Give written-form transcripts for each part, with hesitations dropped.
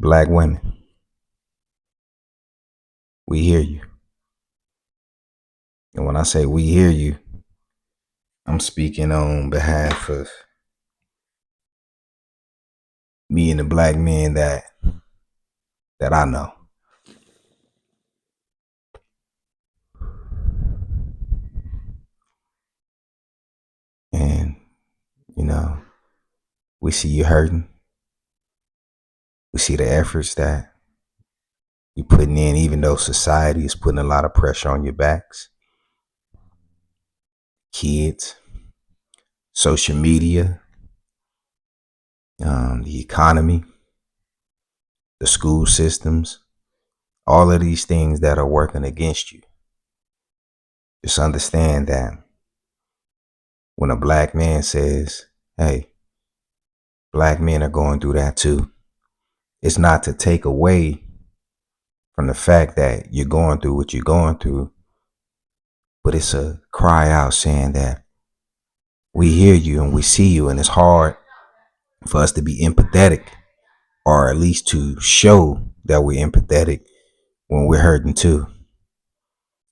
Black women, we hear you. And when I say we hear you, I'm speaking on behalf of me and the black men that I know. And, you know, we see you hurting. We see the efforts that you're putting in, even though society is putting a lot of pressure on your backs. Kids, social media, the economy, the school systems, all of these things that are working against you. Just understand that when a black man says, hey, black men are going through that too, it's not to take away from the fact that you're going through what you're going through, but it's a cry out saying that we hear you and we see you, and it's hard for us to be empathetic, or at least to show that we're empathetic when we're hurting too.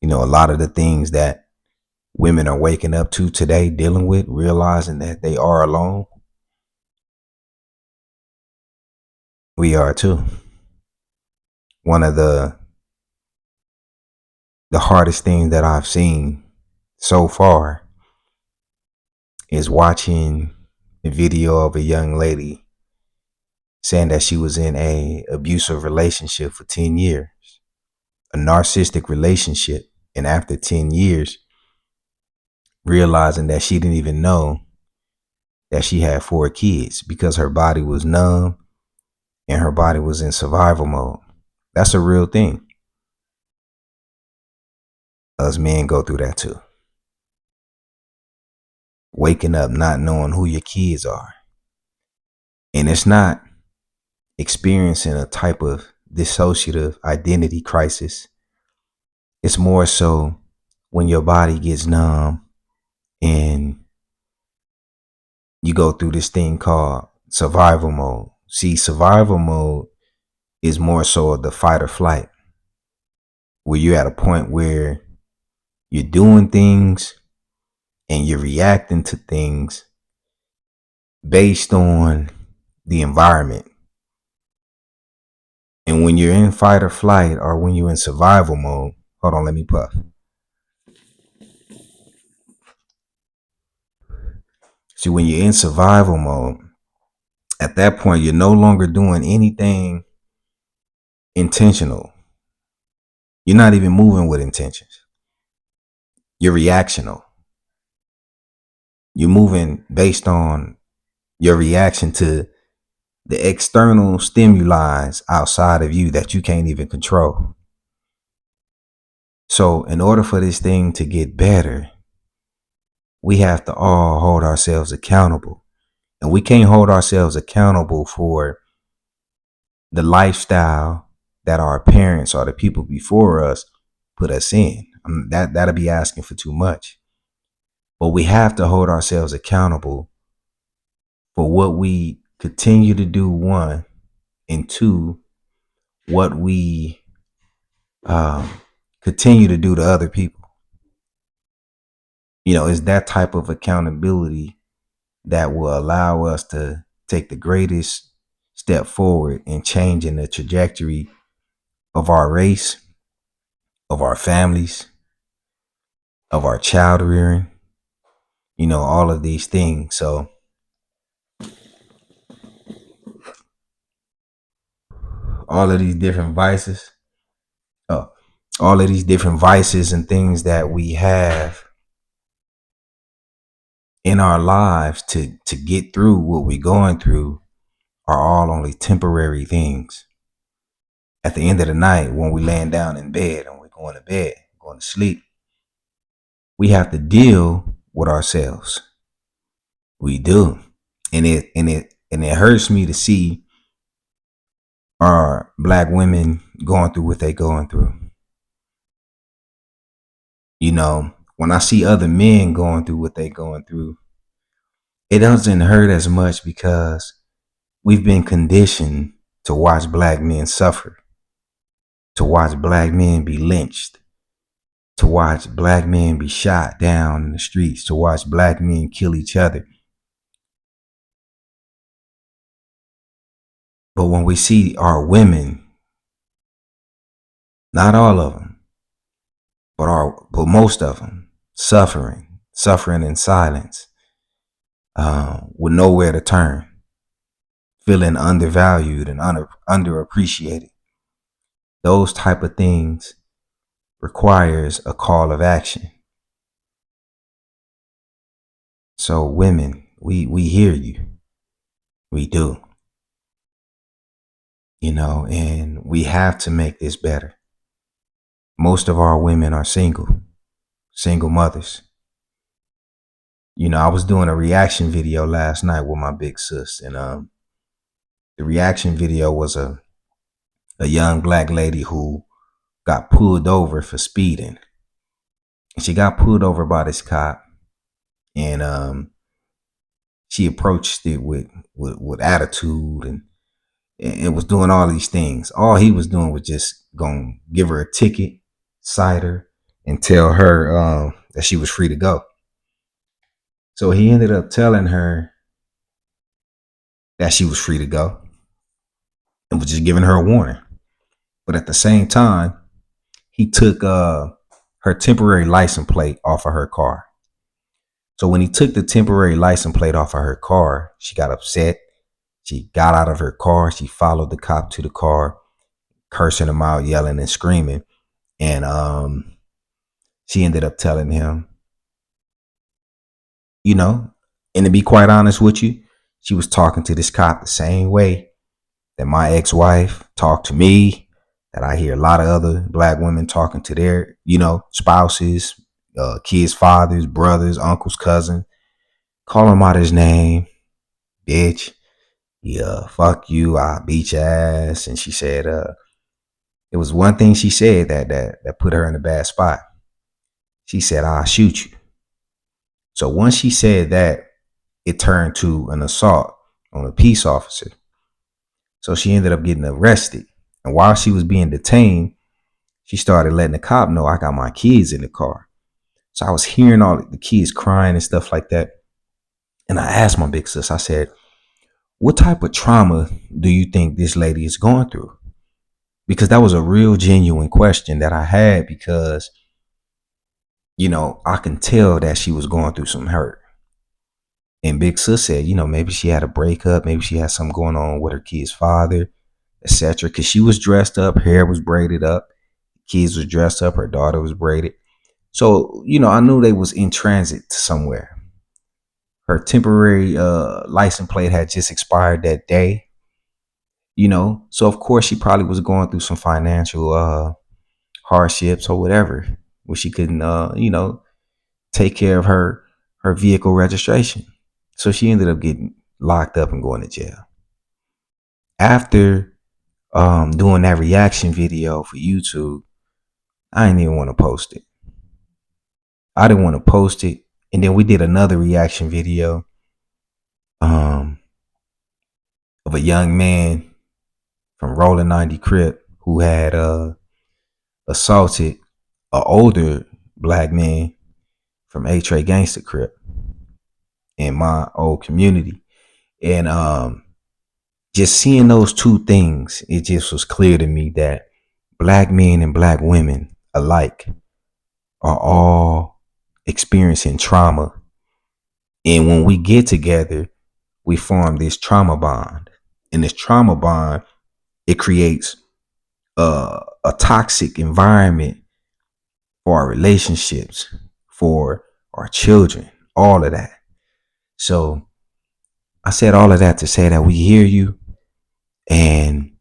You know, a lot of the things that women are waking up to today, dealing with, realizing that they are alone, we are too. One of the hardest things that I've seen so far is watching a video of a young lady saying that she was in a abusive relationship for 10 years, a narcissistic relationship. And after 10 years, realizing that she didn't even know that she had 4 kids because her body was numb and her body was in survival mode. That's a real thing. Us men go through that too. Waking up not knowing who your kids are. And it's not experiencing a type of dissociative identity crisis. It's more so when your body gets numb and you go through this thing called survival mode. See, survival mode is more so of the fight or flight, where you're at a point where you're doing things and you're reacting to things based on the environment. And when you're in fight or flight, or when you're in survival mode, hold on, let me puff. See, when you're in survival mode, at that point, you're no longer doing anything intentional. You're not even moving with intentions. You're reactional. You're moving based on your reaction to the external stimuli outside of you that you can't even control. So in order for this thing to get better, we have to all hold ourselves accountable. And we can't hold ourselves accountable for the lifestyle that our parents or the people before us put us in. That'll be asking for too much. But we have to hold ourselves accountable for what we continue to do, one, and two, what we continue to do to other people. You know, it's that type of accountability that will allow us to take the greatest step forward in changing the trajectory of our race, of our families, of our child rearing, you know, all of these things. So all of these different vices, all of these different vices and things that we have in our lives to get through what we're going through are all only temporary things. At the end of the night, when we're laying down in bed and we're going to bed, going to sleep, we have to deal with ourselves. We do. And it hurts me to see our black women going through what they're going through. You know, when I see other men going through what they're going through, it doesn't hurt as much because we've been conditioned to watch black men suffer, to watch black men be lynched, to watch black men be shot down in the streets, to watch black men kill each other. But when we see our women, not all of them, but most of them suffering in silence, with nowhere to turn, feeling undervalued and underappreciated, those type of things requires a call of action. So women, we hear you. We do. And we have to make this better. Most of our women are single mothers. I was doing a reaction video last night with my big sis, and the reaction video was a young black lady who got pulled over for speeding. And she got pulled over by this cop, and she approached it with attitude and was doing all these things. All he was doing was just gonna give her a ticket, cite her, and tell her that she was free to go. So he ended up telling her that she was free to go and was just giving her a warning. But at the same time, he took her temporary license plate off of her car. So when he took the temporary license plate off of her car, she got upset. She got out of her car. She followed the cop to the car, cursing him out, yelling and screaming. And she ended up telling him, and to be quite honest with you, she was talking to this cop the same way that my ex-wife talked to me, that I hear a lot of other black women talking to their, spouses, kids' fathers, brothers, uncles, cousins, call him out his name, bitch. Yeah, fuck you, I'll beat your ass. And she said, it was one thing she said that put her in a bad spot. She said, I'll shoot you. So once she said that, it turned to an assault on a peace officer. So she ended up getting arrested. And while she was being detained, she started letting the cop know, I got my kids in the car. So I was hearing all the kids crying and stuff like that. And I asked my big sis, I said, what type of trauma do you think this lady is going through? Because that was a real genuine question that I had, because, I can tell that she was going through some hurt. And big sis said, maybe she had a breakup, maybe she had something going on with her kid's father, etc. Because she was dressed up, hair was braided up, kids was dressed up, her daughter was braided. So, I knew they was in transit somewhere. Her temporary license plate had just expired that day. So of course she probably was going through some financial hardships or whatever, where she couldn't take care of her vehicle registration. So she ended up getting locked up and going to jail. After doing that reaction video for YouTube, I didn't even want to post it. I didn't want to post it. And then we did another reaction video of a young man from Rolling 90 Crip who had assaulted an older black man from A-Tray Gangsta Crip in my old community. And just seeing those two things, it just was clear to me that black men and black women alike are all experiencing trauma. And when we get together, we form this trauma bond. And this trauma bond, it creates a toxic environment for our relationships, for our children, all of that. So I said all of that to say that we hear you. And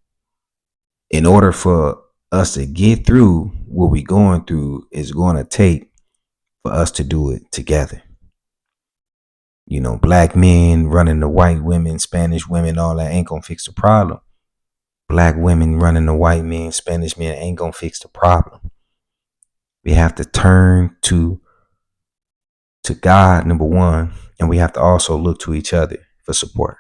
in order for us to get through what we're going through, is going to take for us to do it together. Black men running the white women, Spanish women, all that ain't gonna fix the problem. Black women running the white men, Spanish men ain't gonna fix the problem. We have to turn to God, number one, and we have to also look to each other for support.